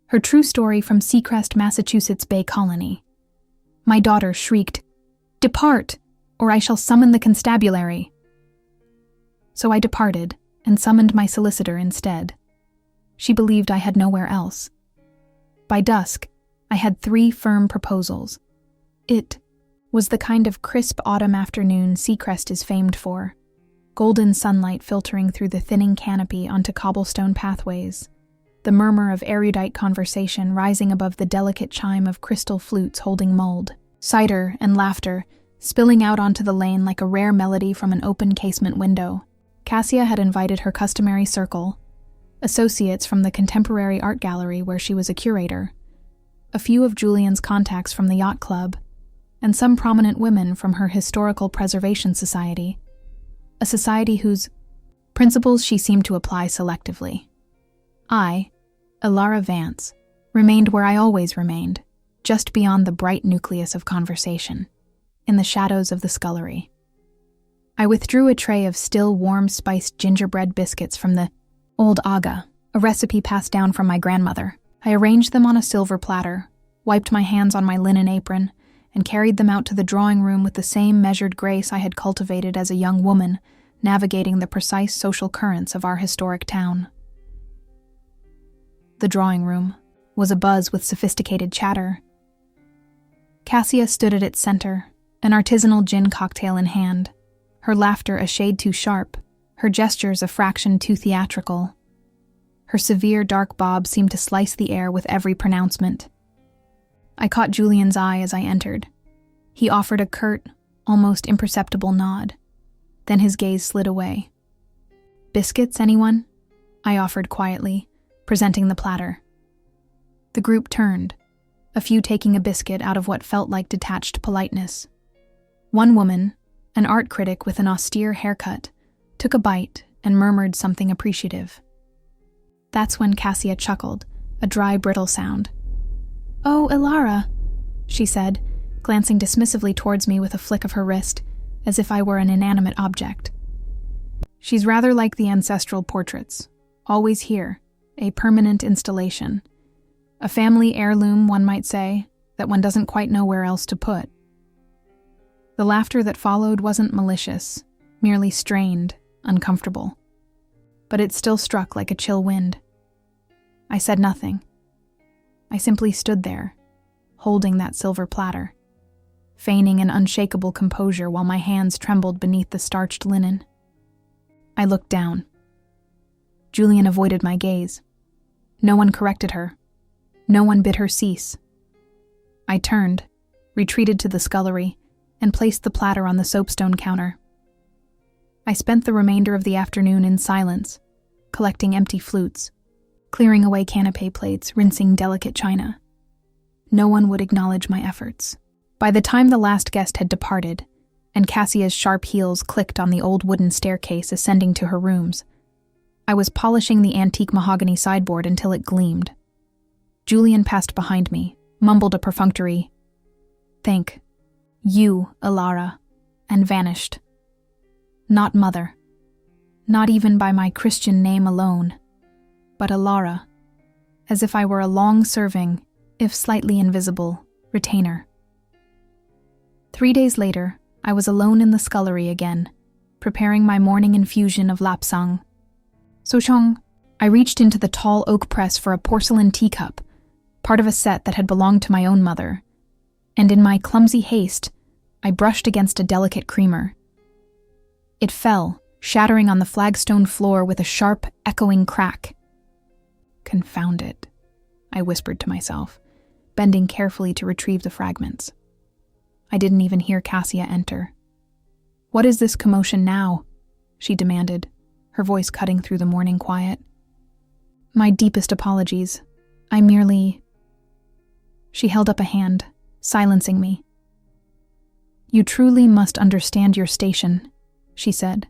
Her true story from Seacrest, Massachusetts Bay Colony. My daughter shrieked, "Depart, or I shall summon the constabulary." So I departed and summoned my solicitor instead. She believed I had nowhere else. By dusk, I had 3 firm proposals. It was the kind of crisp autumn afternoon Seacrest is famed for, golden sunlight filtering through the thinning canopy onto cobblestone pathways, the murmur of erudite conversation rising above the delicate chime of crystal flutes holding mulled, cider and laughter spilling out onto the lane like a rare melody from an open casement window. Cassia had invited her customary circle, associates from the Contemporary Art Gallery where she was a curator, a few of Julian's contacts from the yacht club, and some prominent women from her Historical Preservation Society, a society whose principles she seemed to apply selectively. I, Elara Vance, remained where I always remained, just beyond the bright nucleus of conversation, in the shadows of the scullery. I withdrew a tray of still warm spiced gingerbread biscuits from the old aga, a recipe passed down from my grandmother. I arranged them on a silver platter, wiped my hands on my linen apron, and carried them out to the drawing room with the same measured grace I had cultivated as a young woman, navigating the precise social currents of our historic town. The drawing room was abuzz with sophisticated chatter. Cassia stood at its center, an artisanal gin cocktail in hand, her laughter a shade too sharp, her gestures a fraction too theatrical. Her severe dark bob seemed to slice the air with every pronouncement. I caught Julian's eye as I entered. He offered a curt, almost imperceptible nod. Then his gaze slid away. "Biscuits, anyone?" I offered quietly, presenting the platter. The group turned, a few taking a biscuit out of what felt like detached politeness. One woman, an art critic with an austere haircut, took a bite and murmured something appreciative. That's when Cassia chuckled, a dry, brittle sound. "Oh, Elara," she said, glancing dismissively towards me with a flick of her wrist, as if I were an inanimate object. "She's rather like the ancestral portraits, always here, a permanent installation. A family heirloom, one might say, that one doesn't quite know where else to put." The laughter that followed wasn't malicious, merely strained, uncomfortable. But it still struck like a chill wind. I said nothing. I simply stood there, holding that silver platter, feigning an unshakable composure while my hands trembled beneath the starched linen. I looked down. Julian avoided my gaze. No one corrected her. No one bid her cease. I turned, retreated to the scullery, and placed the platter on the soapstone counter. I spent the remainder of the afternoon in silence, collecting empty flutes, clearing away canapé plates, rinsing delicate china. No one would acknowledge my efforts. By the time the last guest had departed, and Cassia's sharp heels clicked on the old wooden staircase ascending to her rooms, I was polishing the antique mahogany sideboard until it gleamed. Julian passed behind me, mumbled a perfunctory, "Thank you, Elara," and vanished. Not mother. Not even by my Christian name alone, but Elara, as if I were a long-serving, if slightly invisible, retainer. 3 days later, I was alone in the scullery again, preparing my morning infusion of lapsang. Sochong, I reached into the tall oak press for a porcelain teacup, part of a set that had belonged to my own mother, and in my clumsy haste, I brushed against a delicate creamer. It fell, shattering on the flagstone floor with a sharp, echoing crack. "Confound it," I whispered to myself, bending carefully to retrieve the fragments. I didn't even hear Cassia enter. "What is this commotion now?" she demanded, her voice cutting through the morning quiet. "My deepest apologies. I merely—" She held up a hand, silencing me. "You truly must understand your station," she said,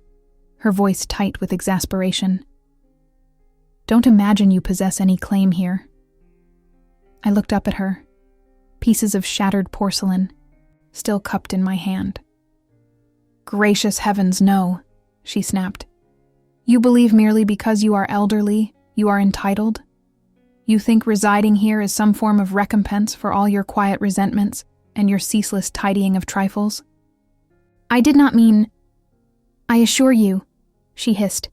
her voice tight with exasperation. "Don't imagine you possess any claim here." I looked up at her, pieces of shattered porcelain, still cupped in my hand. "Gracious heavens, no," she snapped. "You believe merely because you are elderly, you are entitled? You think residing here is some form of recompense for all your quiet resentments and your ceaseless tidying of trifles? I did not mean... I assure you, she hissed,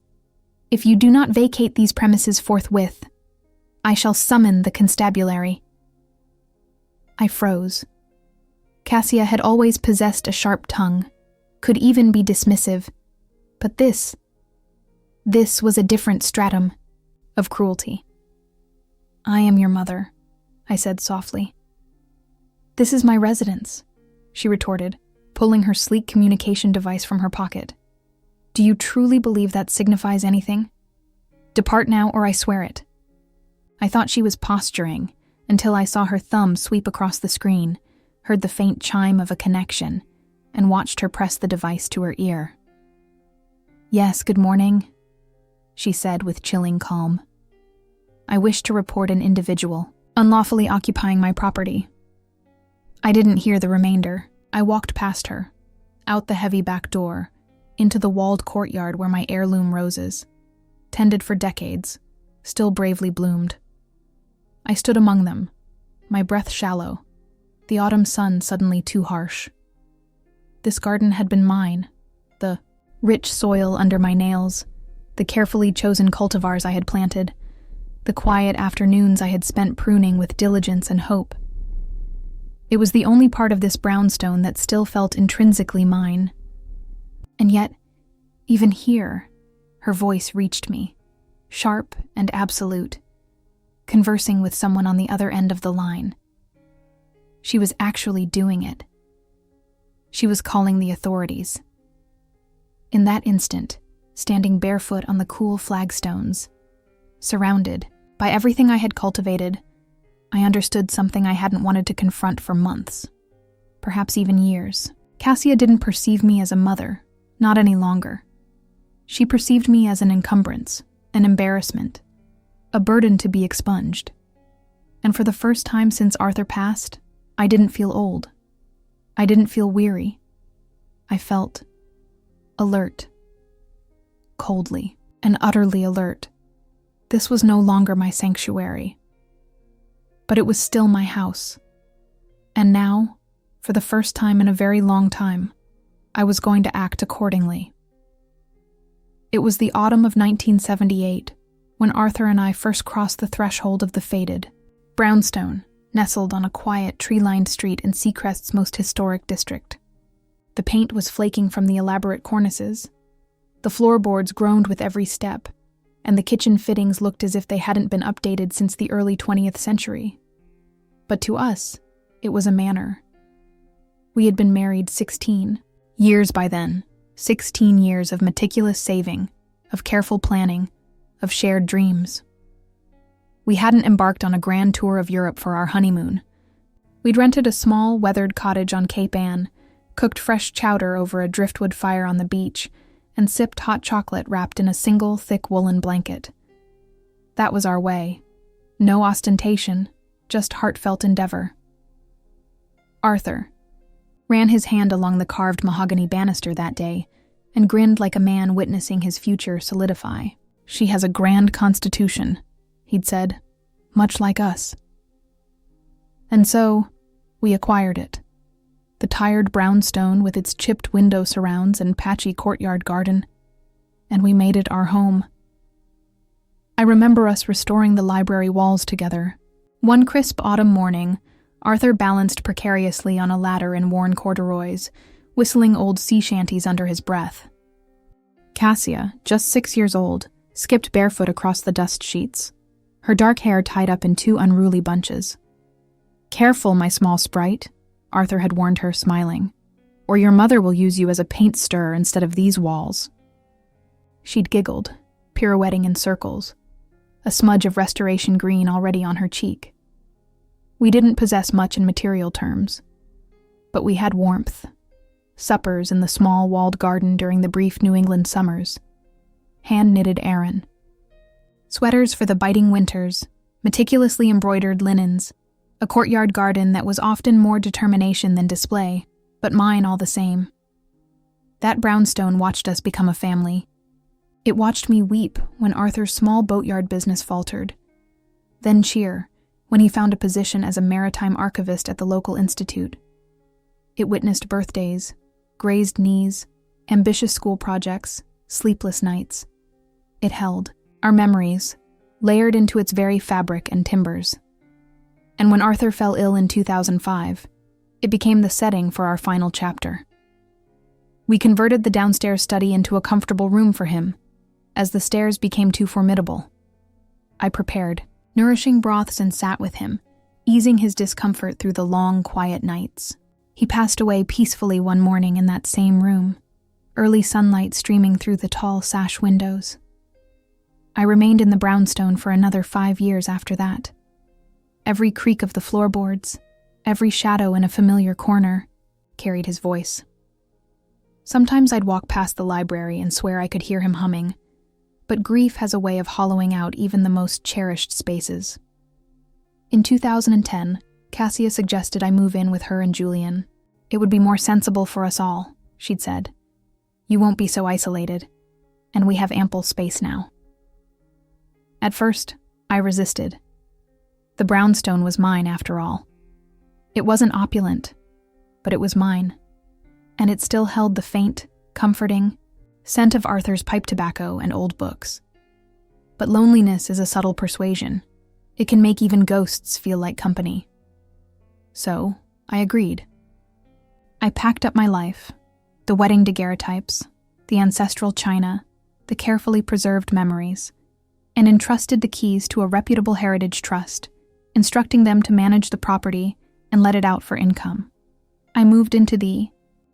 if you do not vacate these premises forthwith, I shall summon the constabulary. I froze. Cassia had always possessed a sharp tongue, could even be dismissive, but this was a different stratum of cruelty. I am your mother, I said softly. This is my residence, she retorted, pulling her sleek communication device from her pocket. Do you truly believe that signifies anything? Depart now or I swear it. I thought she was posturing until I saw her thumb sweep across the screen, heard the faint chime of a connection, and watched her press the device to her ear. Yes, good morning, she said with chilling calm. I wish to report an individual unlawfully occupying my property. I didn't hear the remainder. I walked past her, out the heavy back door, into the walled courtyard where my heirloom roses, tended for decades, still bravely bloomed. I stood among them, my breath shallow, the autumn sun suddenly too harsh. This garden had been mine, the rich soil under my nails, the carefully chosen cultivars I had planted, the quiet afternoons I had spent pruning with diligence and hope. It was the only part of this brownstone that still felt intrinsically mine. And yet, even here, her voice reached me, sharp and absolute, conversing with someone on the other end of the line. She was actually doing it. She was calling the authorities. In that instant, standing barefoot on the cool flagstones, surrounded by everything I had cultivated, I understood something I hadn't wanted to confront for months, perhaps even years. Cassia didn't perceive me as a mother, not any longer. She perceived me as an encumbrance, an embarrassment, a burden to be expunged. And for the first time since Arthur passed, I didn't feel old. I didn't feel weary. I felt alert. Coldly and utterly alert. This was no longer my sanctuary. But it was still my house. And now, for the first time in a very long time, I was going to act accordingly. It was the autumn of 1978 when Arthur and I first crossed the threshold of the faded brownstone, nestled on a quiet, tree-lined street in Seacrest's most historic district. The paint was flaking from the elaborate cornices. The floorboards groaned with every step, and the kitchen fittings looked as if they hadn't been updated since the early 20th century. But to us, it was a manor. We had been married 16 years by then, 16 years of meticulous saving, of careful planning, of shared dreams. We hadn't embarked on a grand tour of Europe for our honeymoon. We'd rented a small, weathered cottage on Cape Ann, cooked fresh chowder over a driftwood fire on the beach, and sipped hot chocolate wrapped in a single, thick woolen blanket. That was our way. No ostentation, just heartfelt endeavor. Arthur ran his hand along the carved mahogany banister that day and grinned like a man witnessing his future solidify. She has a grand constitution, he'd said, much like us. And so, we acquired it. The tired brownstone with its chipped window surrounds and patchy courtyard garden, and we made it our home. I remember us restoring the library walls together. One crisp autumn morning, Arthur balanced precariously on a ladder in worn corduroys, whistling old sea shanties under his breath. Cassia, just 6 years old, skipped barefoot across the dust sheets, her dark hair tied up in 2 unruly bunches. "Careful, my small sprite," Arthur had warned her, smiling, "or your mother will use you as a paint stirrer instead of these walls." She'd giggled, pirouetting in circles, a smudge of restoration green already on her cheek. We didn't possess much in material terms, but we had warmth, suppers in the small walled garden during the brief New England summers, hand-knitted Aran, sweaters for the biting winters, meticulously embroidered linens, a courtyard garden that was often more determination than display, but mine all the same. That brownstone watched us become a family. It watched me weep when Arthur's small boatyard business faltered. then cheer when he found a position as a maritime archivist at the local institute. It witnessed birthdays, grazed knees, ambitious school projects, sleepless nights. It held our memories, layered into its very fabric and timbers. And when Arthur fell ill in 2005, it became the setting for our final chapter. We converted the downstairs study into a comfortable room for him, as the stairs became too formidable. I prepared nourishing broths and sat with him, easing his discomfort through the long, quiet nights. He passed away peacefully one morning in that same room, early sunlight streaming through the tall sash windows. I remained in the brownstone for another 5 years after that. Every creak of the floorboards, every shadow in a familiar corner, carried his voice. Sometimes I'd walk past the library and swear I could hear him humming, but grief has a way of hollowing out even the most cherished spaces. In 2010, Cassia suggested I move in with her and Julian. It would be more sensible for us all, she'd said. You won't be so isolated, and we have ample space now. At first, I resisted. The brownstone was mine after all. It wasn't opulent, but it was mine, and it still held the faint, comforting scent of Arthur's pipe tobacco and old books. But loneliness is a subtle persuasion. It can make even ghosts feel like company. So, I agreed. I packed up my life, the wedding daguerreotypes, the ancestral china, the carefully preserved memories, and entrusted the keys to a reputable heritage trust, instructing them to manage the property and let it out for income. I moved into the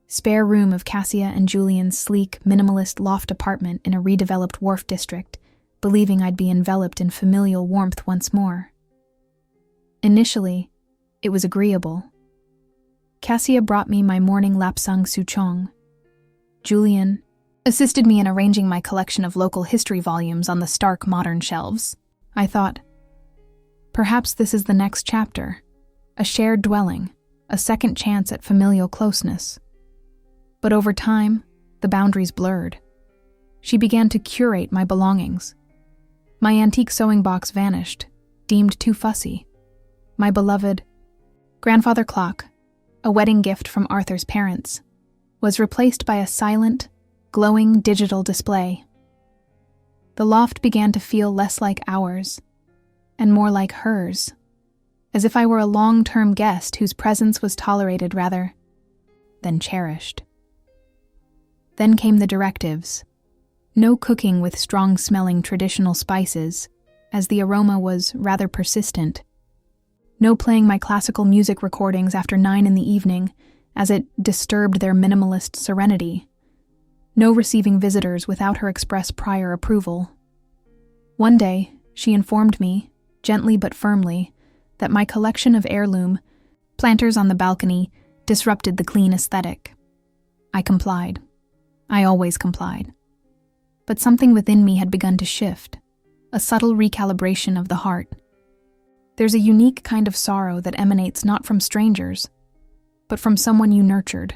spare room of Cassia and Julian's sleek, minimalist loft apartment in a redeveloped wharf district, believing I'd be enveloped in familial warmth once more. Initially, it was agreeable. Cassia brought me my morning lapsang souchong. Julian assisted me in arranging my collection of local history volumes on the stark modern shelves. I thought, perhaps this is the next chapter, a shared dwelling, a second chance at familial closeness. But over time, the boundaries blurred. She began to curate my belongings. My antique sewing box vanished, deemed too fussy. My beloved grandfather clock, a wedding gift from Arthur's parents, was replaced by a silent, glowing digital display. The loft began to feel less like ours, and more like hers, as if I were a long-term guest whose presence was tolerated rather than cherished. Then came the directives. No cooking with strong-smelling traditional spices, as the aroma was rather persistent. No playing my classical music recordings after 9 in the evening, as it disturbed their minimalist serenity. No receiving visitors without her express prior approval. One day, she informed me, gently but firmly, that my collection of heirloom planters on the balcony disrupted the clean aesthetic. I complied. I always complied. But something within me had begun to shift, a subtle recalibration of the heart. There's a unique kind of sorrow that emanates not from strangers, but from someone you nurtured,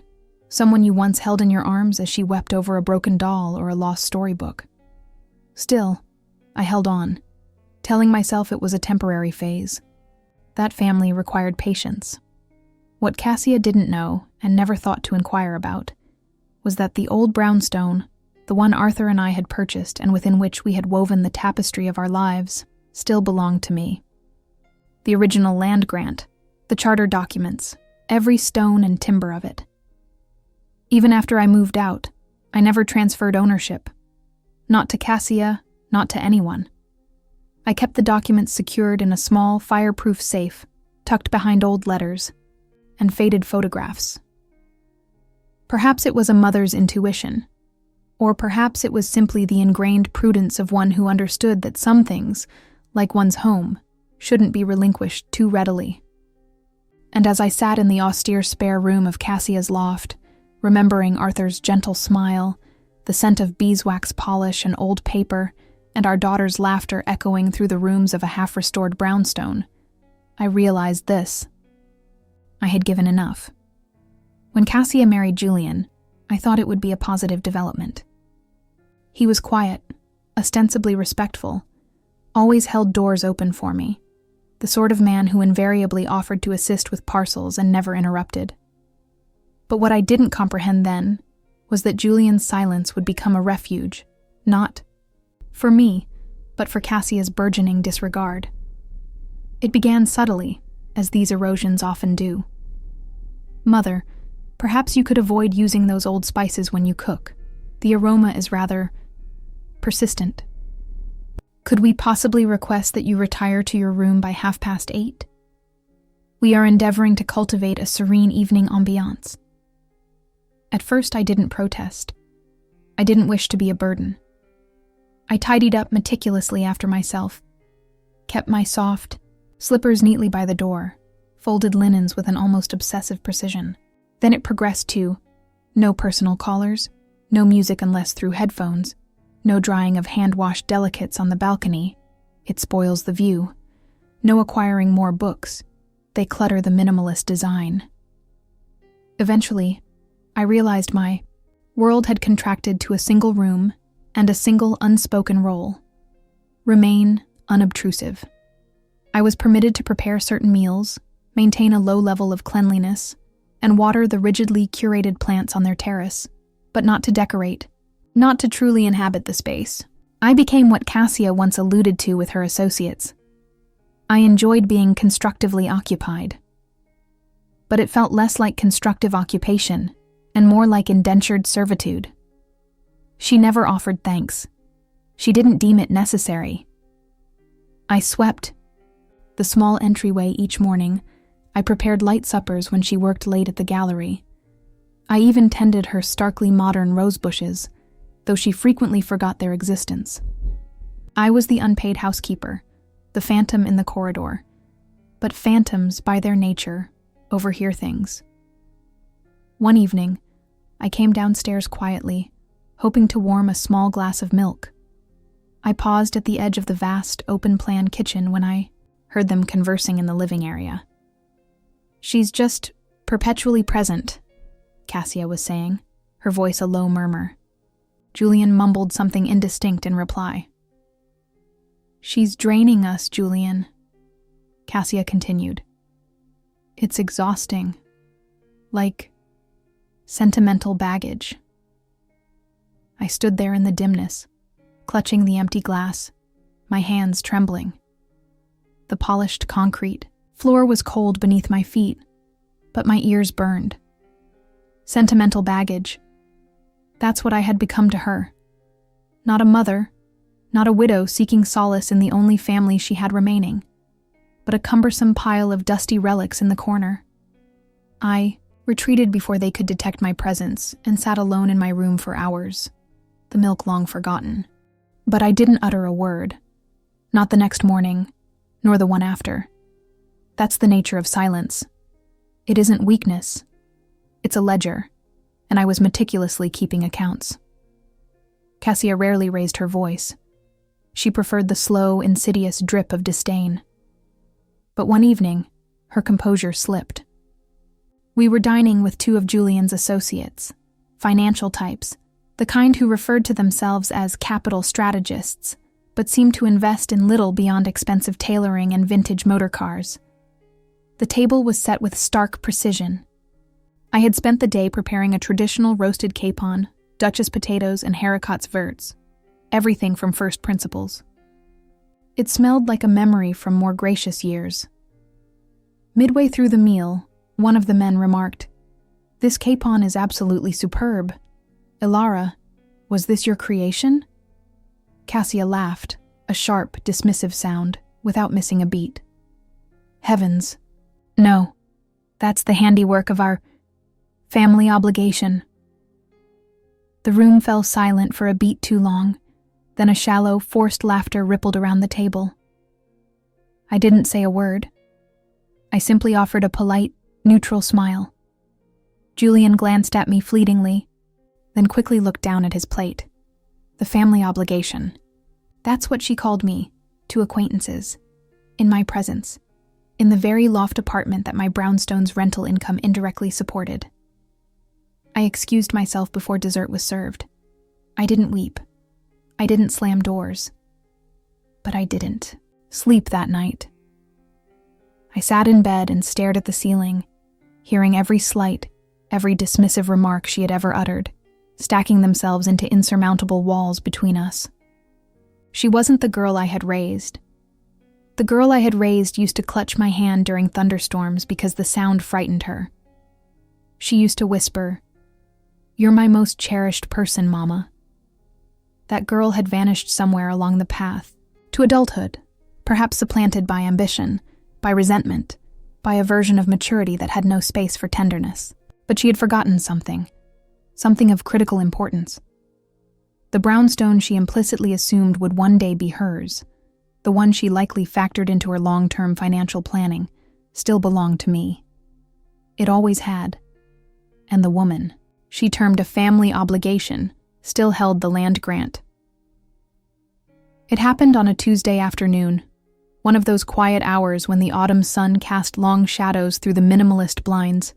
someone you once held in your arms as she wept over a broken doll or a lost storybook. Still, I held on, telling myself it was a temporary phase. That family required patience. What Cassia didn't know, and never thought to inquire about, was that the old brownstone, the one Arthur and I had purchased and within which we had woven the tapestry of our lives, still belonged to me. The original land grant, the charter documents, every stone and timber of it. Even after I moved out, I never transferred ownership. Not to Cassia, not to anyone. I kept the documents secured in a small, fireproof safe, tucked behind old letters and faded photographs. Perhaps it was a mother's intuition, or perhaps it was simply the ingrained prudence of one who understood that some things, like one's home, shouldn't be relinquished too readily. And as I sat in the austere spare room of Cassia's loft, remembering Arthur's gentle smile, the scent of beeswax polish and old paper, and our daughter's laughter echoing through the rooms of a half-restored brownstone, I realized this. I had given enough. When Cassia married Julian, I thought it would be a positive development. He was quiet, ostensibly respectful, always held doors open for me, the sort of man who invariably offered to assist with parcels and never interrupted. But what I didn't comprehend then was that Julian's silence would become a refuge, not for me, but for Cassia's burgeoning disregard. It began subtly, as these erosions often do. "Mother, perhaps you could avoid using those old spices when you cook. The aroma is rather persistent. Could we possibly request that you retire to your room by 8:30? We are endeavoring to cultivate a serene evening ambiance." At first, I didn't protest. I didn't wish to be a burden. I tidied up meticulously after myself, kept my soft slippers neatly by the door, folded linens with an almost obsessive precision. Then it progressed to no personal callers, no music unless through headphones, no drying of hand-washed delicates on the balcony. It spoils the view. No acquiring more books. They clutter the minimalist design. Eventually, I realized my world had contracted to a single room and a single unspoken role: remain unobtrusive. I was permitted to prepare certain meals, maintain a low level of cleanliness, and water the rigidly curated plants on their terrace, but not to decorate, not to truly inhabit the space. I became what Cassia once alluded to with her associates. I enjoyed being constructively occupied. But it felt less like constructive occupation and more like indentured servitude. She never offered thanks. She didn't deem it necessary. I swept the small entryway each morning. I prepared light suppers when she worked late at the gallery. I even tended her starkly modern rose bushes, though she frequently forgot their existence. I was the unpaid housekeeper, the phantom in the corridor. But phantoms, by their nature, overhear things. One evening, I came downstairs quietly, hoping to warm a small glass of milk. I paused at the edge of the vast, open-plan kitchen when I heard them conversing in the living area. "She's just perpetually present," Cassia was saying, her voice a low murmur. Julian mumbled something indistinct in reply. "She's draining us, Julian," Cassia continued. "It's exhausting. Like sentimental baggage." I stood there in the dimness, clutching the empty glass, my hands trembling. The polished concrete floor was cold beneath my feet, but my ears burned. Sentimental baggage. That's what I had become to her. Not a mother, not a widow seeking solace in the only family she had remaining, but a cumbersome pile of dusty relics in the corner. I retreated before they could detect my presence and sat alone in my room for hours, the milk long forgotten. But I didn't utter a word, not the next morning, nor the one after. That's the nature of silence. It isn't weakness. It's a ledger, and I was meticulously keeping accounts. Cassia rarely raised her voice. She preferred the slow, insidious drip of disdain. But one evening, her composure slipped. We were dining with two of Julian's associates, financial types, the kind who referred to themselves as capital strategists, but seemed to invest in little beyond expensive tailoring and vintage motor cars. The table was set with stark precision. I had spent the day preparing a traditional roasted capon, Duchess potatoes, and haricots verts, everything from first principles. It smelled like a memory from more gracious years. Midway through the meal, one of the men remarked, "This capon is absolutely superb. Ilara, was this your creation?" Cassia laughed, a sharp, dismissive sound, without missing a beat. "Heavens. No, that's the handiwork of our family obligation." The room fell silent for a beat too long, then a shallow, forced laughter rippled around the table. I didn't say a word. I simply offered a polite, neutral smile. Julian glanced at me fleetingly, then quickly looked down at his plate. The family obligation. That's what she called me, to acquaintances, in my presence, in the very loft apartment that my brownstone's rental income indirectly supported. I excused myself before dessert was served. I didn't weep. I didn't slam doors. But I didn't sleep that night. I sat in bed and stared at the ceiling, hearing every slight, every dismissive remark she had ever uttered, stacking themselves into insurmountable walls between us. She wasn't the girl I had raised. The girl I had raised used to clutch my hand during thunderstorms because the sound frightened her. She used to whisper, "You're my most cherished person, Mama." That girl had vanished somewhere along the path, to adulthood, perhaps supplanted by ambition, by resentment, by a version of maturity that had no space for tenderness. But she had forgotten something of critical importance. The brownstone she implicitly assumed would one day be hers, the one she likely factored into her long-term financial planning, still belonged to me. It always had. And the woman she termed a family obligation still held the land grant. It happened on a Tuesday afternoon, one of those quiet hours when the autumn sun cast long shadows through the minimalist blinds,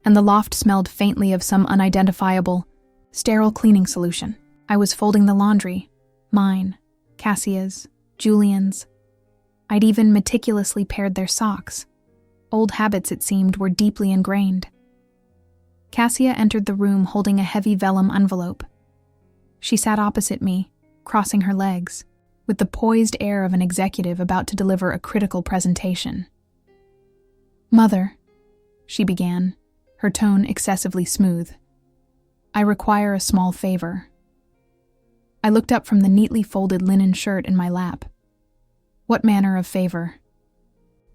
and the loft smelled faintly of some unidentifiable, sterile cleaning solution. I was folding the laundry, mine, Cassia's, Julian's. I'd even meticulously paired their socks. Old habits, it seemed, were deeply ingrained. Cassia entered the room holding a heavy vellum envelope. She sat opposite me, crossing her legs, with the poised air of an executive about to deliver a critical presentation. "Mother," she began, her tone excessively smooth, "I require a small favor." I looked up from the neatly folded linen shirt in my lap. "What manner of favor?"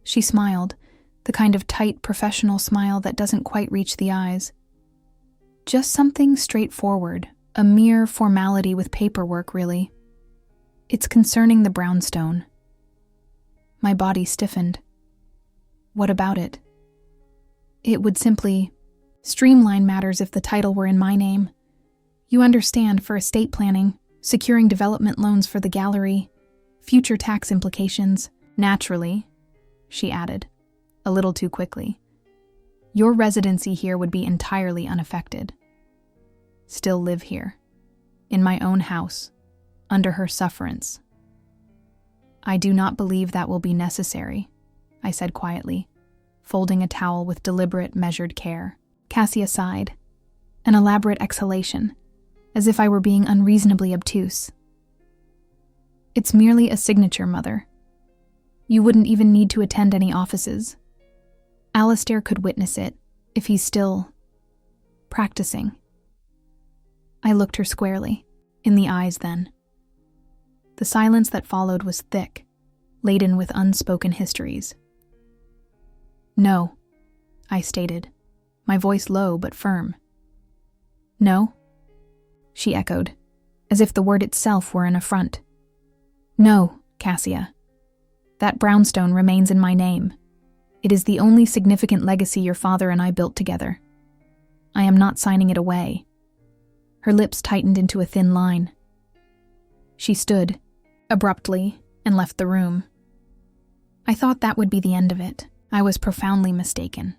She smiled, the kind of tight, professional smile that doesn't quite reach the eyes. "Just something straightforward, a mere formality with paperwork, really. It's concerning the brownstone." My body stiffened. "What about it?" "It would simply streamline matters if the title were in my name. You understand, for estate planning, securing development loans for the gallery, future tax implications." "Naturally," she added, a little too quickly, "your residency here would be entirely unaffected. Still live here, in my own house, under her sufferance." "I do not believe that will be necessary," I said quietly, folding a towel with deliberate, measured care. Cassia sighed, an elaborate exhalation, as if I were being unreasonably obtuse. "It's merely a signature, Mother. You wouldn't even need to attend any offices. Alistair could witness it, if he's still practicing." I looked her squarely, in the eyes then. The silence that followed was thick, laden with unspoken histories. "No," I stated, my voice low but firm. "No?" she echoed, as if the word itself were an affront. "No, Cassia. That brownstone remains in my name. It is the only significant legacy your father and I built together. I am not signing it away." Her lips tightened into a thin line. She stood, abruptly, and left the room. I thought that would be the end of it. I was profoundly mistaken.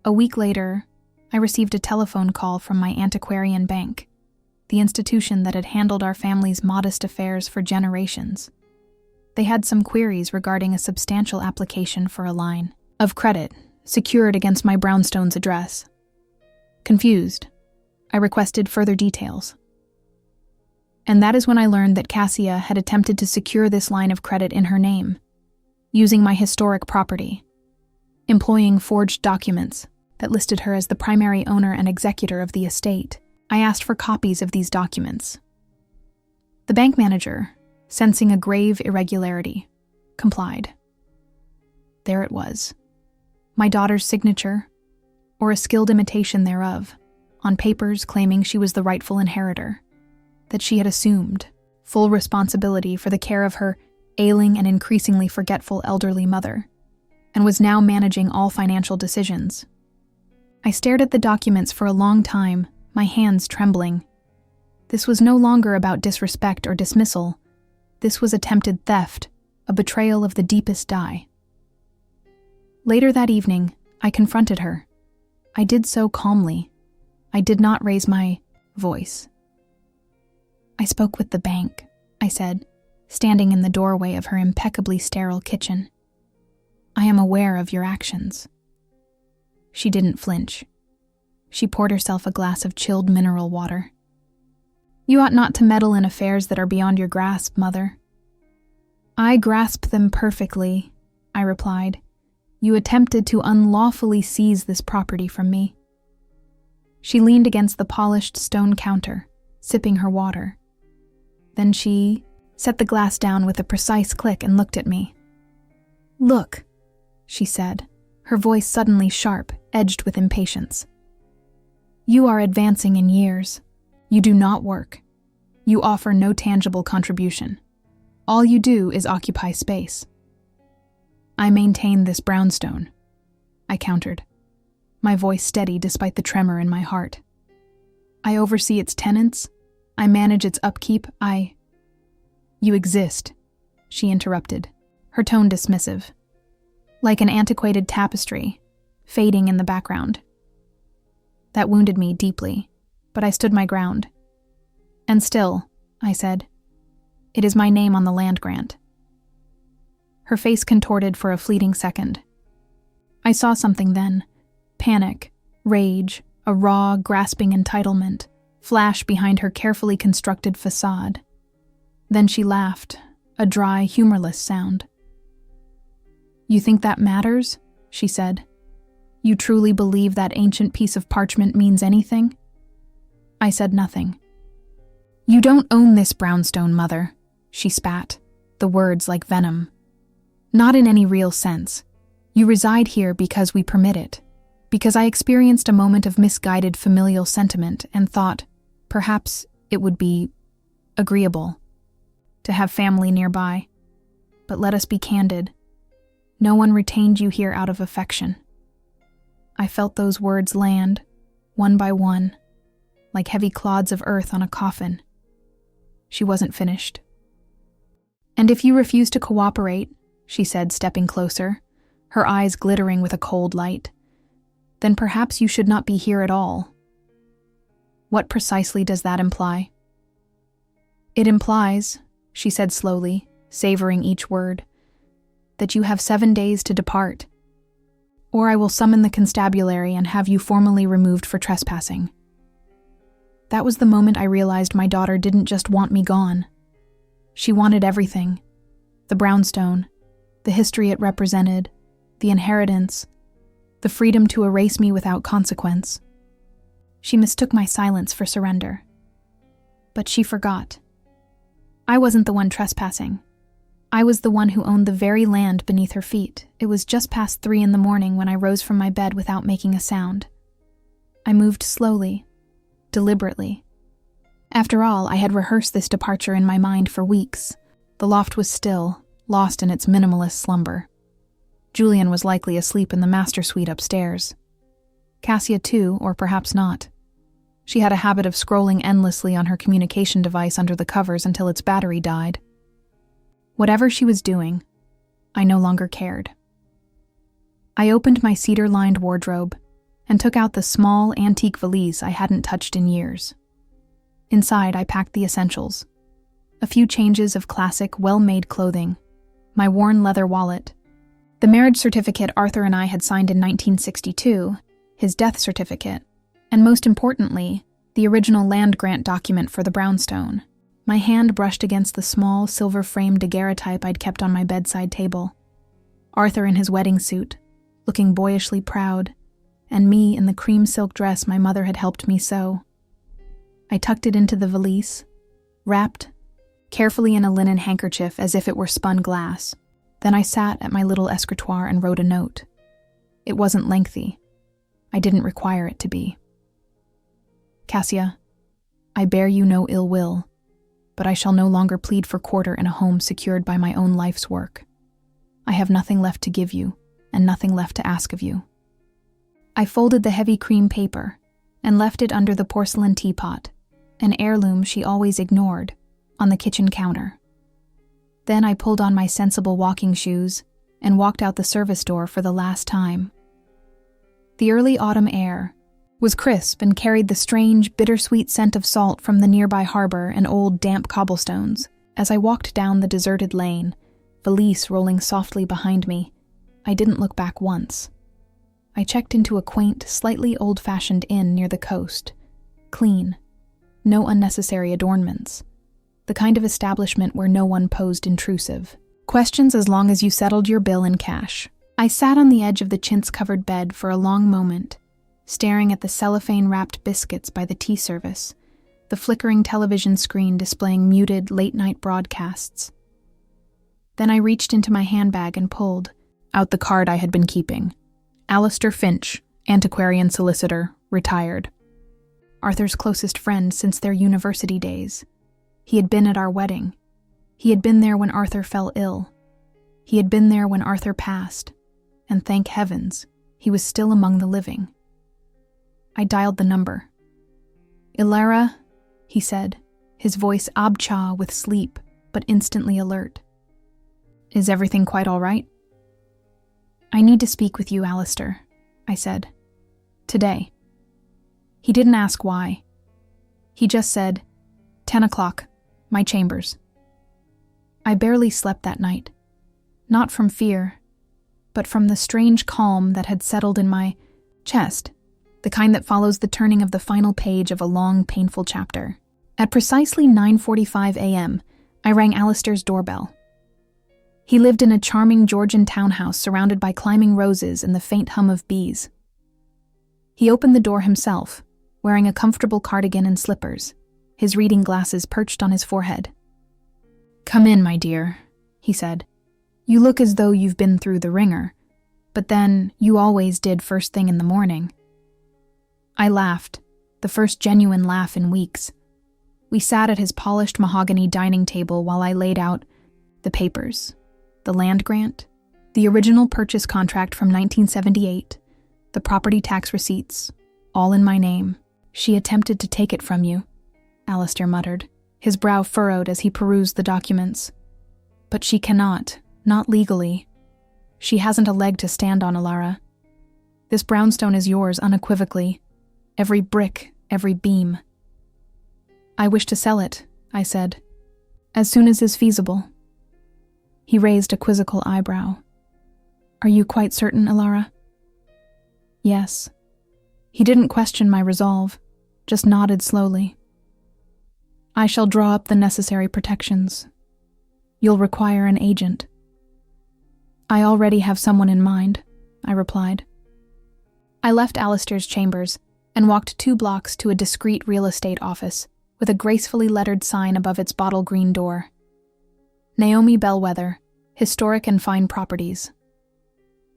A week later, I received a telephone call from my antiquarian bank, the institution that had handled our family's modest affairs for generations. They had some queries regarding a substantial application for a line of credit secured against my brownstone's address. Confused, I requested further details. And that is when I learned that Cassia had attempted to secure this line of credit in her name, using my historic property, employing forged documents that listed her as the primary owner and executor of the estate. I asked for copies of these documents. The bank manager, sensing a grave irregularity, complied. There it was, my daughter's signature, or a skilled imitation thereof, on papers claiming she was the rightful inheritor, that she had assumed full responsibility for the care of her ailing and increasingly forgetful elderly mother, and was now managing all financial decisions. I stared at the documents for a long time, my hands trembling. This was no longer about disrespect or dismissal. This was attempted theft, a betrayal of the deepest dye. Later that evening, I confronted her. I did so calmly. I did not raise my voice. "I spoke with the bank," I said, standing in the doorway of her impeccably sterile kitchen. I am aware of your actions." She didn't flinch. She poured herself a glass of chilled mineral water. "You ought not to meddle in affairs that are beyond your grasp, Mother." "I grasp them perfectly," I replied. "You attempted to unlawfully seize this property from me." She leaned against the polished stone counter, sipping her water. Then she set the glass down with a precise click and looked at me. "Look," she said, her voice suddenly sharp, edged with impatience. "You are advancing in years. You do not work. You offer no tangible contribution. All you do is occupy space." "I maintain this brownstone," I countered, my voice steady despite the tremor in my heart. "I oversee its tenants. I manage its upkeep. You exist," she interrupted, her tone dismissive, like an antiquated tapestry, fading in the background. That wounded me deeply, but I stood my ground. "And still," I said, "it is my name on the land grant." Her face contorted for a fleeting second. I saw something then: panic, rage, a raw, grasping entitlement, flash behind her carefully constructed facade. Then she laughed, a dry, humorless sound. "You think that matters?" she said. "You truly believe that ancient piece of parchment means anything?" I said nothing. "You don't own this brownstone, Mother," she spat, the words like venom. "Not in any real sense. You reside here because we permit it, because I experienced a moment of misguided familial sentiment and thought, perhaps it would be agreeable to have family nearby. But let us be candid. No one retained you here out of affection." I felt those words land, one by one, like heavy clods of earth on a coffin. She wasn't finished. "And if you refuse to cooperate," she said, stepping closer, her eyes glittering with a cold light, "then perhaps you should not be here at all." "What precisely does that imply?" "It implies," she said slowly, savoring each word, "that you have 7 days to depart, or I will summon the constabulary and have you formally removed for trespassing." That was the moment I realized my daughter didn't just want me gone. She wanted everything: the brownstone, the history it represented, the inheritance, the freedom to erase me without consequence. She mistook my silence for surrender. But she forgot. I wasn't the one trespassing. I was the one who owned the very land beneath her feet. It was just past 3 a.m. when I rose from my bed without making a sound. I moved slowly, deliberately. After all, I had rehearsed this departure in my mind for weeks. The loft was still, lost in its minimalist slumber. Julian was likely asleep in the master suite upstairs. Cassia too, or perhaps not. She had a habit of scrolling endlessly on her communication device under the covers until its battery died. Whatever she was doing, I no longer cared. I opened my cedar-lined wardrobe and took out the small, antique valise I hadn't touched in years. Inside, I packed the essentials: a few changes of classic, well-made clothing, my worn leather wallet, the marriage certificate Arthur and I had signed in 1962, his death certificate, and most importantly, the original land grant document for the brownstone. My hand brushed against the small, silver-framed daguerreotype I'd kept on my bedside table. Arthur in his wedding suit, looking boyishly proud, and me in the cream silk dress my mother had helped me sew. I tucked it into the valise, wrapped carefully in a linen handkerchief as if it were spun glass. Then I sat at my little escritoire and wrote a note. It wasn't lengthy. I didn't require it to be. "Cassia, I bear you no ill will, but I shall no longer plead for quarter in a home secured by my own life's work. I have nothing left to give you, and nothing left to ask of you." I folded the heavy cream paper and left it under the porcelain teapot, an heirloom she always ignored, on the kitchen counter. Then I pulled on my sensible walking shoes and walked out the service door for the last time. The early autumn air was crisp and carried the strange, bittersweet scent of salt from the nearby harbor and old, damp cobblestones as I walked down the deserted lane, valise rolling softly behind me, I didn't look back once. I checked into a quaint, slightly old-fashioned inn near the coast. Clean. No unnecessary adornments. The kind of establishment where no one posed intrusive. Questions as long as you settled your bill in cash. I sat on the edge of the chintz-covered bed for a long moment, staring at the cellophane-wrapped biscuits by the tea service, the flickering television screen displaying muted late-night broadcasts. Then I reached into my handbag and pulled out the card I had been keeping. Alistair Finch, antiquarian solicitor, retired. Arthur's closest friend since their university days. He had been at our wedding. He had been there when Arthur fell ill. He had been there when Arthur passed. And thank heavens, he was still among the living. I dialed the number. "Ilara," he said, his voice abcha with sleep, but instantly alert. "Is everything quite all right?" "I need to speak with you, Alistair," I said. "Today." He didn't ask why. He just said, 10 o'clock, my chambers. I barely slept that night. Not from fear, but from the strange calm that had settled in my chest, the kind that follows the turning of the final page of a long, painful chapter. At precisely 9:45 a.m., I rang Alistair's doorbell. He lived in a charming Georgian townhouse surrounded by climbing roses and the faint hum of bees. He opened the door himself, wearing a comfortable cardigan and slippers, his reading glasses perched on his forehead. "Come in, my dear," he said. "You look as though you've been through the ringer, but then you always did first thing in the morning." I laughed, the first genuine laugh in weeks. We sat at his polished mahogany dining table while I laid out the papers, the land grant, the original purchase contract from 1978, the property tax receipts, all in my name. "She attempted to take it from you," Alistair muttered, his brow furrowed as he perused the documents. "But she cannot, not legally. She hasn't a leg to stand on, Ilara. This brownstone is yours unequivocally. Every brick, every beam." "I wish to sell it," I said, "as soon as is feasible." He raised a quizzical eyebrow. "Are you quite certain, Ilara?" "Yes." He didn't question my resolve, just nodded slowly. "I shall draw up the necessary protections. You'll require an agent." "I already have someone in mind," I replied. I left Alistair's chambers and walked 2 blocks to a discreet real estate office with a gracefully lettered sign above its bottle green door. Naomi Bellwether, Historic and Fine Properties.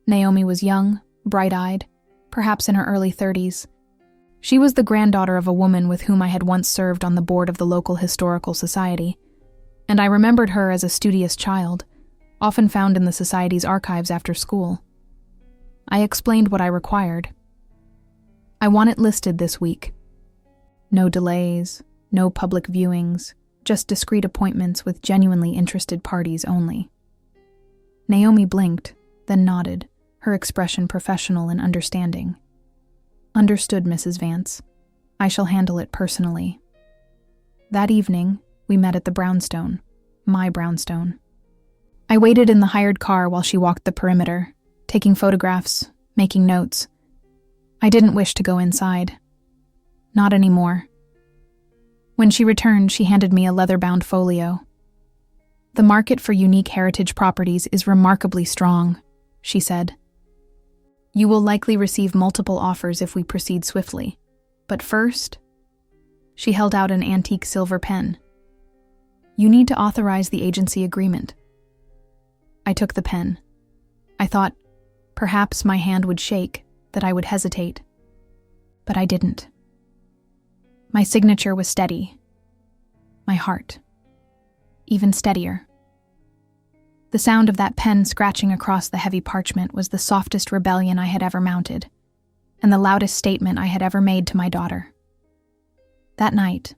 Naomi was young, bright-eyed, perhaps in her early 30s. She was the granddaughter of a woman with whom I had once served on the board of the local historical society, and I remembered her as a studious child, often found in the society's archives after school. I explained what I required. "I want it listed this week. No delays, no public viewings, just discreet appointments with genuinely interested parties only." Naomi blinked, then nodded, her expression professional and understanding. "Understood, Mrs. Vance. I shall handle it personally." That evening, we met at the brownstone, my brownstone. I waited in the hired car while she walked the perimeter, taking photographs, making notes. I didn't wish to go inside. Not anymore. When she returned, she handed me a leather-bound folio. "The market for unique heritage properties is remarkably strong," she said. "You will likely receive multiple offers if we proceed swiftly. But first," she held out an antique silver pen, "you need to authorize the agency agreement." I took the pen. I thought, perhaps my hand would shake, that I would hesitate. But I didn't. My signature was steady. My heart. Even steadier. The sound of that pen scratching across the heavy parchment was the softest rebellion I had ever mounted, and the loudest statement I had ever made to my daughter. That night,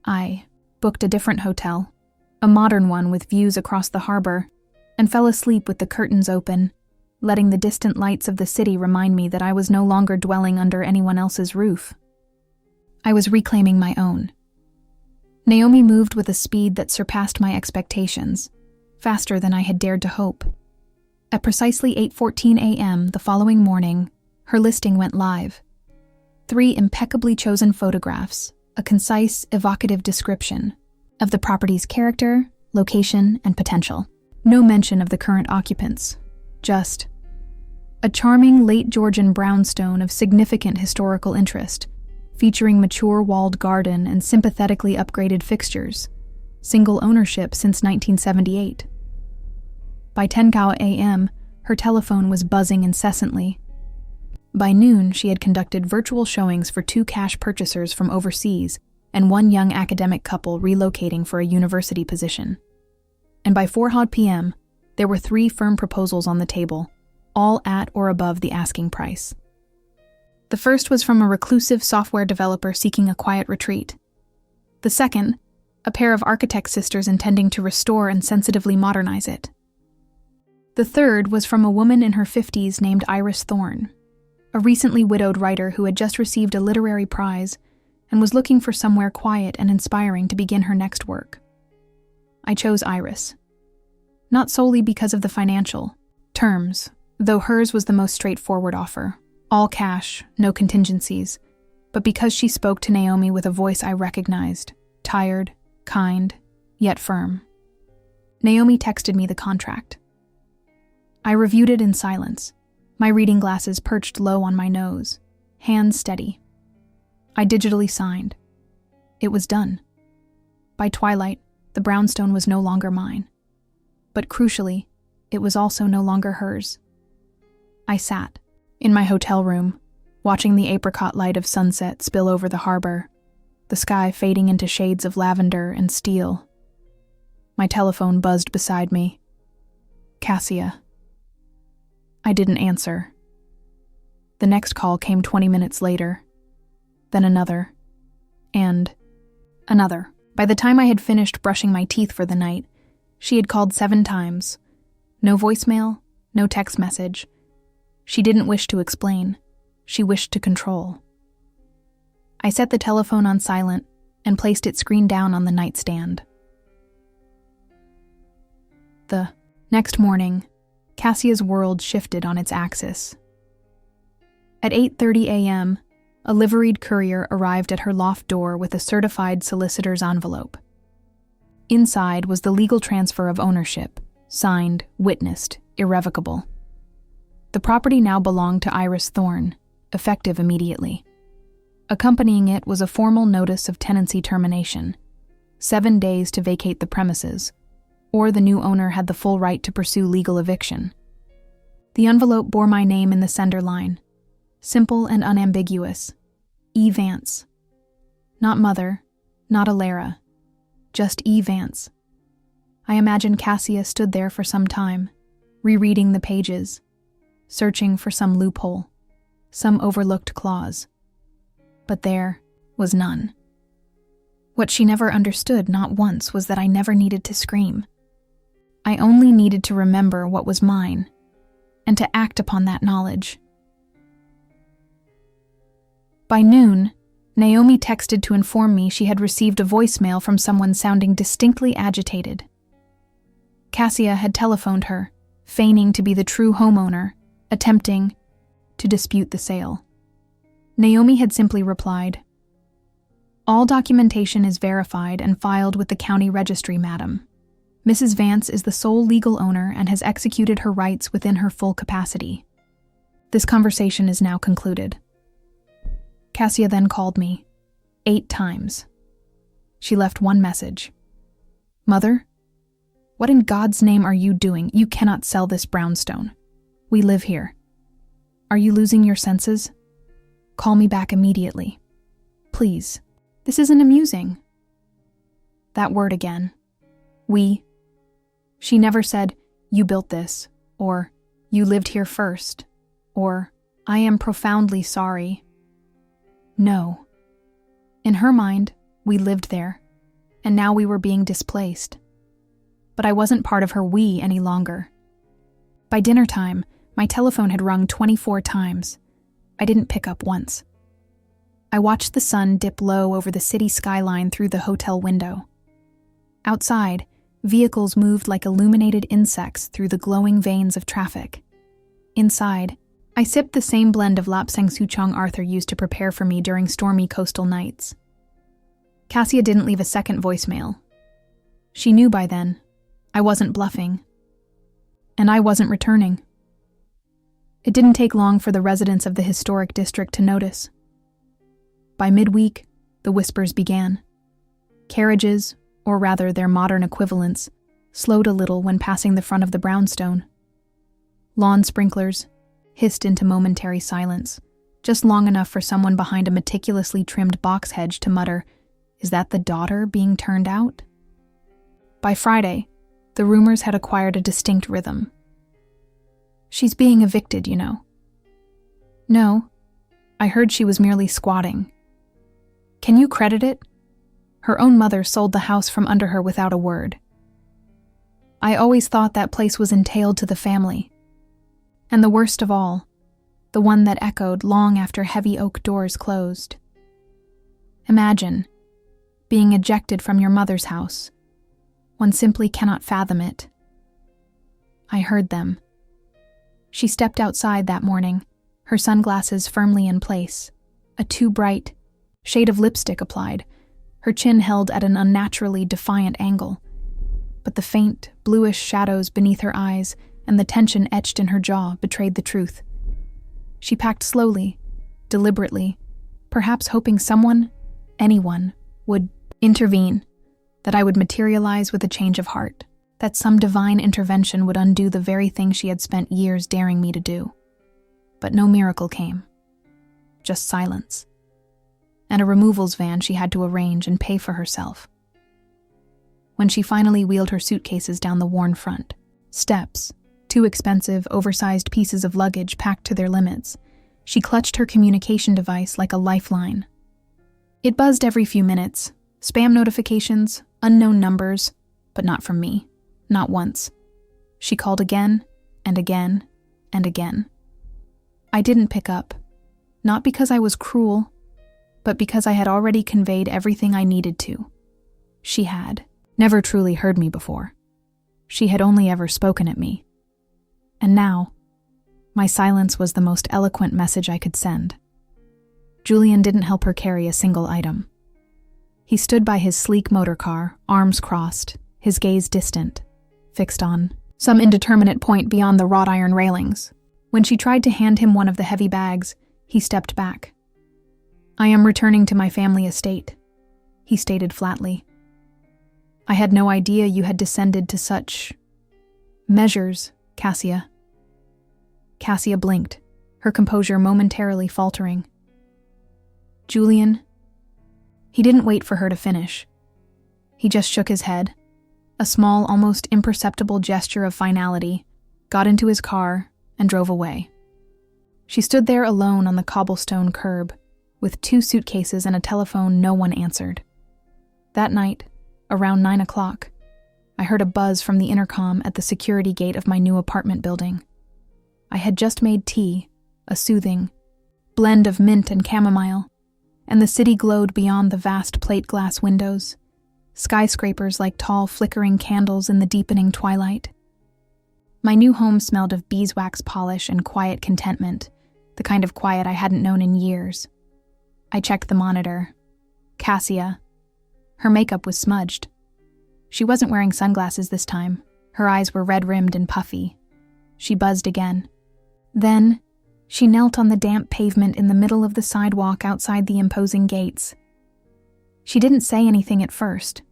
I booked a different hotel, a modern one with views across the harbor, and fell asleep with the curtains open, letting the distant lights of the city remind me that I was no longer dwelling under anyone else's roof. I was reclaiming my own. Naomi moved with a speed that surpassed my expectations, faster than I had dared to hope. At precisely 8:14 a.m. the following morning, her listing went live. 3 impeccably chosen photographs, a concise, evocative description of the property's character, location, and potential. No mention of the current occupants, just a charming late Georgian brownstone of significant historical interest, featuring mature walled garden and sympathetically upgraded fixtures, single ownership since 1978. By 10 a.m., her telephone was buzzing incessantly. By noon, she had conducted virtual showings for 2 cash purchasers from overseas and 1 young academic couple relocating for a university position. And by 4 p.m., there were 3 firm proposals on the table, all at or above the asking price. The first was from a reclusive software developer seeking a quiet retreat. The second, a pair of architect sisters intending to restore and sensitively modernize it. The third was from a woman in her 50s named Iris Thorne, a recently widowed writer who had just received a literary prize and was looking for somewhere quiet and inspiring to begin her next work. I chose Iris, not solely because of the financial terms, though hers was the most straightforward offer, all cash, no contingencies, but because she spoke to Naomi with a voice I recognized, tired, kind, yet firm. Naomi texted me the contract. I reviewed it in silence, my reading glasses perched low on my nose, hands steady. I digitally signed. It was done. By twilight, the brownstone was no longer mine. But crucially, it was also no longer hers. I sat, in my hotel room, watching the apricot light of sunset spill over the harbor, the sky fading into shades of lavender and steel. My telephone buzzed beside me. Cassia. I didn't answer. The next call came 20 minutes later, then another, and another. By the time I had finished brushing my teeth for the night, she had called 7 times. No voicemail, no text message. She didn't wish to explain. She wished to control. I set the telephone on silent and placed its screen down on the nightstand. The next morning, Cassia's world shifted on its axis. At 8:30 a.m., a liveried courier arrived at her loft door with a certified solicitor's envelope. Inside was the legal transfer of ownership, signed, witnessed, irrevocable. The property now belonged to Iris Thorne, effective immediately. Accompanying it was a formal notice of tenancy termination, 7 days to vacate the premises, or the new owner had the full right to pursue legal eviction. The envelope bore my name in the sender line, simple and unambiguous, E. Vance. Not mother, not Alara, just E. Vance. I imagine Cassia stood there for some time, rereading the pages, searching for some loophole, some overlooked clause. But there was none. What she never understood, not once, was that I never needed to scream. I only needed to remember what was mine, and to act upon that knowledge. By noon, Naomi texted to inform me she had received a voicemail from someone sounding distinctly agitated. Cassia had telephoned her, feigning to be the true homeowner, attempting to dispute the sale. Naomi had simply replied, "All documentation is verified and filed with the county registry, madam. Mrs. Vance is the sole legal owner and has executed her rights within her full capacity. This conversation is now concluded." Cassia then called me, 8 times. She left one message. "Mother, what in God's name are you doing? You cannot sell this brownstone. We live here. Are you losing your senses? Call me back immediately. Please, this isn't amusing." That word again. We. She never said, "You built this," or "You lived here first," or "I am profoundly sorry." No. In her mind, we lived there, and now we were being displaced. But I wasn't part of her we any longer. By dinner time, my telephone had rung 24 times. I didn't pick up once. I watched the sun dip low over the city skyline through the hotel window. Outside, Vehicles moved like illuminated insects through the glowing veins of traffic. Inside, I sipped the same blend of lapsang souchong Arthur used to prepare for me during stormy coastal nights. Cassia didn't leave a second voicemail. She knew by then I wasn't bluffing, and I wasn't returning. It didn't take long for the residents of the historic district to notice. By midweek, the whispers began. Carriages, or rather their modern equivalents, slowed a little when passing the front of the brownstone. Lawn sprinklers hissed into momentary silence, just long enough for someone behind a meticulously trimmed box hedge to mutter, "Is that the daughter being turned out?" By Friday, the rumors had acquired a distinct rhythm. "She's being evicted, you know." "No, I heard she was merely squatting." "Can you credit it? Her own mother sold the house from under her without a word." "I always thought that place was entailed to the family." And the worst of all, the one that echoed long after heavy oak doors closed. Imagine being ejected from your mother's house. One simply cannot fathom it. I heard them. She stepped outside that morning, her sunglasses firmly in place, a too bright shade of lipstick applied, her chin held at an unnaturally defiant angle. But the faint, bluish shadows beneath her eyes and the tension etched in her jaw betrayed the truth. She packed slowly, deliberately, perhaps hoping someone, anyone, would intervene, that I would materialize with a change of heart, that some divine intervention would undo the very thing she had spent years daring me to do. But no miracle came. Just silence. And a removals van she had to arrange and pay for herself. When she finally wheeled her suitcases down the worn front steps, too expensive, oversized pieces of luggage packed to their limits, she clutched her communication device like a lifeline. It buzzed every few minutes, spam notifications, unknown numbers, but not from me, not once. She called again, and again, and again. I didn't pick up, not because I was cruel, but because I had already conveyed everything I needed to. She had never truly heard me before. She had only ever spoken at me. And now, my silence was the most eloquent message I could send. Julian didn't help her carry a single item. He stood by his sleek motor car, arms crossed, his gaze distant, fixed on some indeterminate point beyond the wrought iron railings. When she tried to hand him one of the heavy bags, he stepped back. "I am returning to my family estate," he stated flatly. "I had no idea you had descended to such measures, Cassia." Cassia blinked, her composure momentarily faltering. "Julian?" He didn't wait for her to finish. He just shook his head, a small, almost imperceptible gesture of finality, got into his car, and drove away. She stood there alone on the cobblestone curb, with 2 suitcases and a telephone no one answered. That night, around 9 o'clock, I heard a buzz from the intercom at the security gate of my new apartment building. I had just made tea, a soothing blend of mint and chamomile, and the city glowed beyond the vast plate glass windows, skyscrapers like tall flickering candles in the deepening twilight. My new home smelled of beeswax polish and quiet contentment, the kind of quiet I hadn't known in years. I checked the monitor. Cassia. Her makeup was smudged. She wasn't wearing sunglasses this time. Her eyes were red-rimmed and puffy. She buzzed again. Then, she knelt on the damp pavement in the middle of the sidewalk outside the imposing gates. She didn't say anything at first,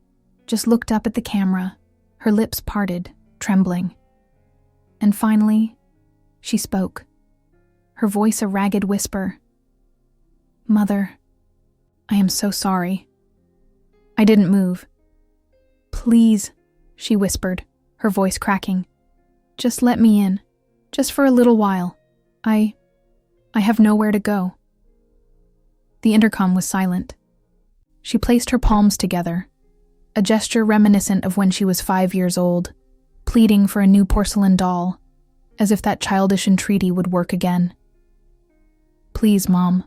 just looked up at the camera, her lips parted, trembling. And finally, she spoke, her voice a ragged whisper. "Mother, I am so sorry." I didn't move. "Please," she whispered, her voice cracking. "Just let me in, just for a little while. I have nowhere to go." The intercom was silent. She placed her palms together, a gesture reminiscent of when she was 5 years old, pleading for a new porcelain doll, as if that childish entreaty would work again. "Please, Mom."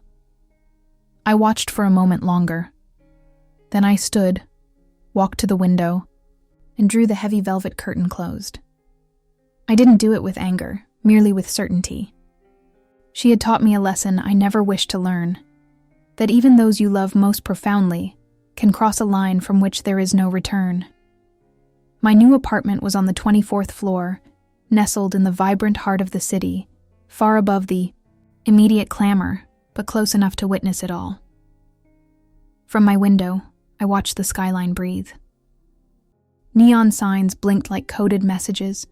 I watched for a moment longer. Then I stood, walked to the window, and drew the heavy velvet curtain closed. I didn't do it with anger, merely with certainty. She had taught me a lesson I never wished to learn, that even those you love most profoundly can cross a line from which there is no return. My new apartment was on the 24th floor, nestled in the vibrant heart of the city, far above the immediate clamor, but close enough to witness it all. From my window, I watched the skyline breathe. Neon signs blinked like coded messages,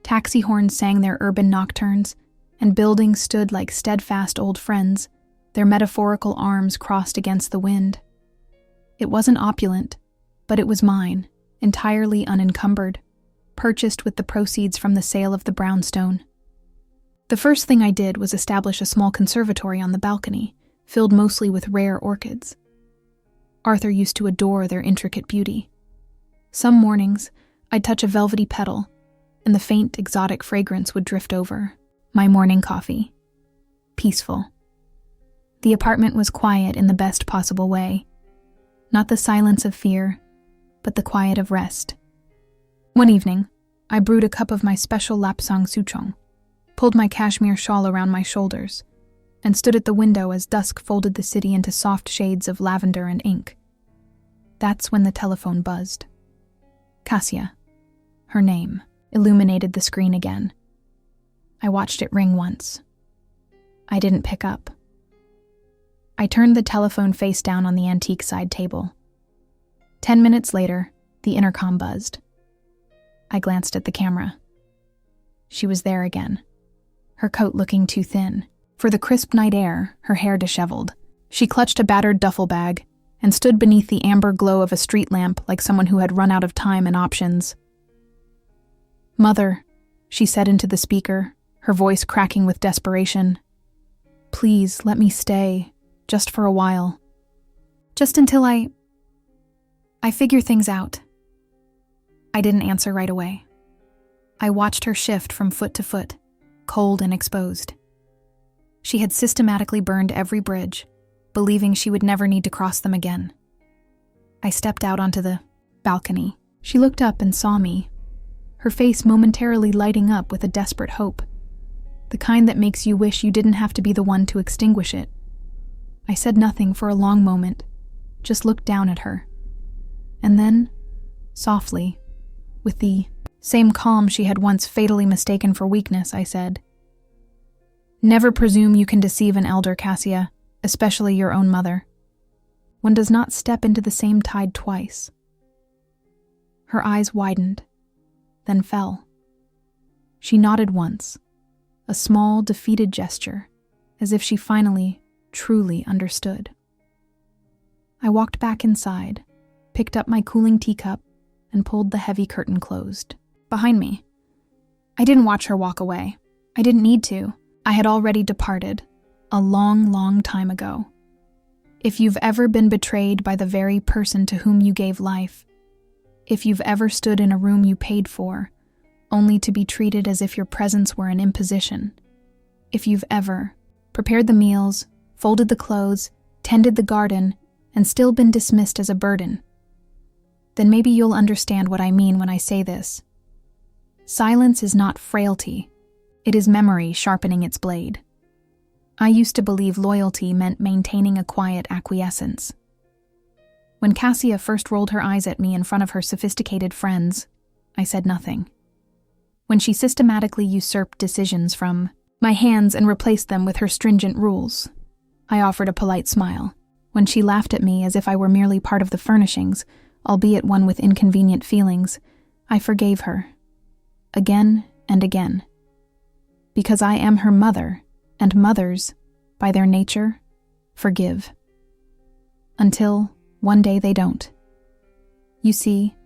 taxi horns sang their urban nocturnes, and buildings stood like steadfast old friends, their metaphorical arms crossed against the wind. It wasn't opulent, but it was mine, entirely unencumbered, purchased with the proceeds from the sale of the brownstone. The first thing I did was establish a small conservatory on the balcony, filled mostly with rare orchids. Arthur used to adore their intricate beauty. Some mornings, I'd touch a velvety petal, and the faint, exotic fragrance would drift over. My morning coffee. Peaceful. The apartment was quiet in the best possible way. Not the silence of fear, but the quiet of rest. One evening, I brewed a cup of my special lapsang souchong, pulled my cashmere shawl around my shoulders, and stood at the window as dusk folded the city into soft shades of lavender and ink. That's when the telephone buzzed. Cassia, her name, illuminated the screen again. I watched it ring once. I didn't pick up. I turned the telephone face down on the antique side table. 10 minutes later, the intercom buzzed. I glanced at the camera. She was there again, her coat looking too thin. For the crisp night air, her hair disheveled. She clutched a battered duffel bag and stood beneath the amber glow of a street lamp like someone who had run out of time and options. "Mother," she said into the speaker, her voice cracking with desperation. "Please, let me stay, just for a while. Just until I figure things out." I didn't answer right away. I watched her shift from foot to foot, cold and exposed. She had systematically burned every bridge, believing she would never need to cross them again. I stepped out onto the balcony. She looked up and saw me, her face momentarily lighting up with a desperate hope, the kind that makes you wish you didn't have to be the one to extinguish it. I said nothing for a long moment, just looked down at her. And then, softly, with the same calm she had once fatally mistaken for weakness, I said, "Never presume you can deceive an elder, Cassia, especially your own mother. One does not step into the same tide twice." Her eyes widened, then fell. She nodded once, a small, defeated gesture, as if she finally, truly understood. I walked back inside, picked up my cooling teacup, and pulled the heavy curtain closed, behind me. I didn't watch her walk away. I didn't need to. I had already departed, a long, long time ago. If you've ever been betrayed by the very person to whom you gave life, if you've ever stood in a room you paid for, only to be treated as if your presence were an imposition, if you've ever prepared the meals, folded the clothes, tended the garden, and still been dismissed as a burden, then maybe you'll understand what I mean when I say this. Silence is not frailty. It is memory sharpening its blade. I used to believe loyalty meant maintaining a quiet acquiescence. When Cassia first rolled her eyes at me in front of her sophisticated friends, I said nothing. When she systematically usurped decisions from my hands and replaced them with her stringent rules, I offered a polite smile. When she laughed at me as if I were merely part of the furnishings, albeit one with inconvenient feelings, I forgave her. Again and again. Because I am her mother, and mothers, by their nature, forgive. Until one day they don't. You see,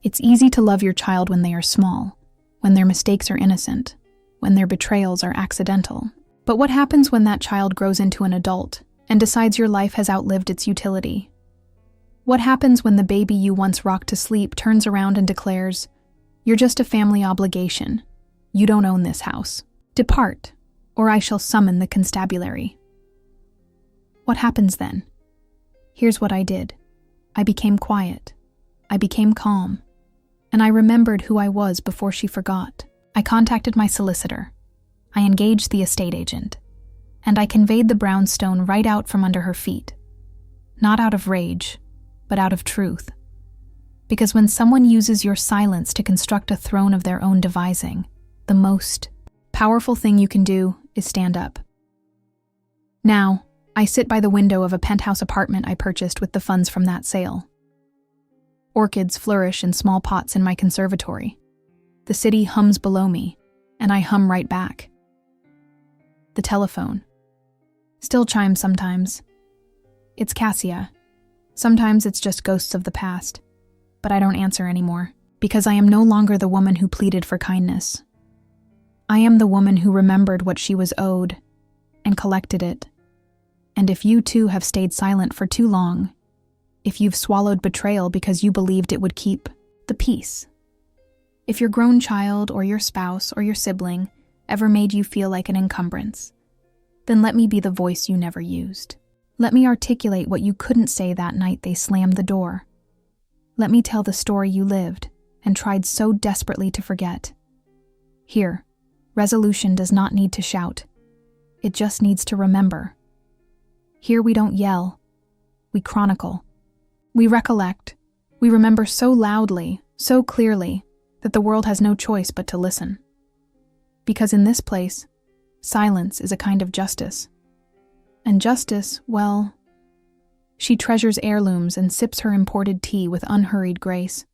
it's easy to love your child when they are small, when their mistakes are innocent, when their betrayals are accidental. But what happens when that child grows into an adult and decides your life has outlived its utility? What happens when the baby you once rocked to sleep turns around and declares, "You're just a family obligation. You don't own this house. Depart, or I shall summon the constabulary." What happens then? Here's what I did. I became quiet. I became calm. And I remembered who I was before she forgot. I contacted my solicitor. I engaged the estate agent. And I conveyed the brownstone right out from under her feet. Not out of rage, but out of truth. Because when someone uses your silence to construct a throne of their own devising, the most powerful thing you can do is stand up. Now, I sit by the window of a penthouse apartment I purchased with the funds from that sale. Orchids flourish in small pots in my conservatory. The city hums below me, and I hum right back. The telephone still chimes sometimes. It's Cassia. Sometimes it's just ghosts of the past. But I don't answer anymore, because I am no longer the woman who pleaded for kindness. I am the woman who remembered what she was owed and collected it. And if you too have stayed silent for too long, if you've swallowed betrayal because you believed it would keep the peace, if your grown child or your spouse or your sibling ever made you feel like an encumbrance, then let me be the voice you never used. Let me articulate what you couldn't say that night they slammed the door. Let me tell the story you lived and tried so desperately to forget. Here, resolution does not need to shout. It just needs to remember. Here we don't yell. We chronicle. We recollect. We remember so loudly, so clearly, that the world has no choice but to listen. Because in this place, silence is a kind of justice. And justice, well, she treasures heirlooms and sips her imported tea with unhurried grace.